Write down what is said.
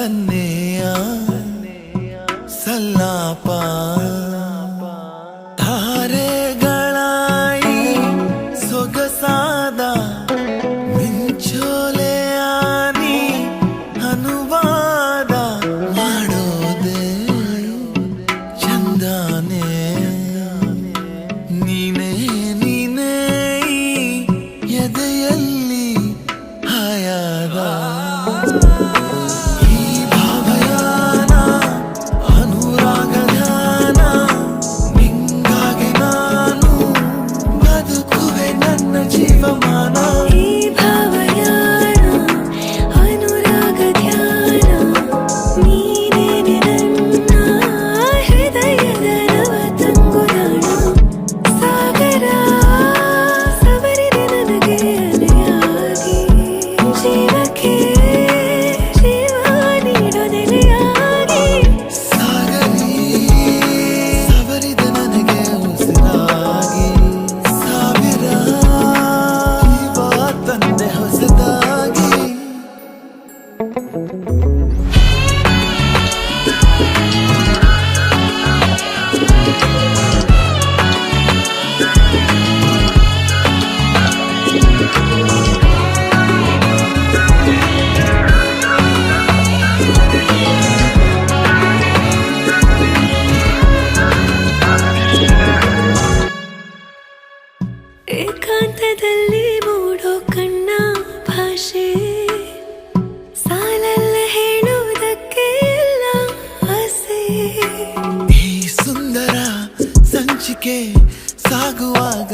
ಸನ್ನೆಯ ಸಲ್ಲಾಪ ಧಾರೆಗಳಾಯಿ ಸೊಗಸಾದ ಮಿಂಚೋಲೆಯಾನಿ ಅನುವಾದ ಮಾಡೋದೆ ಚಂದಾನೆ ನೀನೇ ನೀನೇ ಎದೆಯಲ್ಲಿ ಹಾಯಾದ ಈ ಭಾವಯಾನ ಅನುರಾಗ ಧ್ಯಾನ ನಿಂಗಾಗಿ ನಾನು ಬದುಕುವೆ ನನ್ನ ಜೀವಮಾನ ಈ ಭಾವಯಾನ ಅನುರಾಗ ಧ್ಯಾನ ನೀನೇನೆ ನನ್ನ ಹೃದಯದ ನವತಂಗುರಾಣ ಸಾಗರ ಸವರಿದೆ ನನಗೆ ಅಲೆಯಾಗಿ ಜೀವಕ್ಕೆ ಜೀವ ನೀಡೋ ನೆಲೆಯಾಗಿ ಸಾಗರಿ ಸವರಿದ ನನಗೆ ಉಸಿರಾಗಿ ಸಾವಿರ ಜೀವ ತಂದೆ ಹೊಸದಾಗಿ ಏಕಾಂತದಲ್ಲಿ ಮೂಡೋ ಕಣ್ಣ ಭಾಷೆ ಸಾಲಲ್ಲ ಹೇಳುವುದಕ್ಕೆ ಎಲ್ಲ ಆಸೆ ಈ ಸುಂದರ ಸಂಚಿಕೆ ಸಾಗುವಾಗ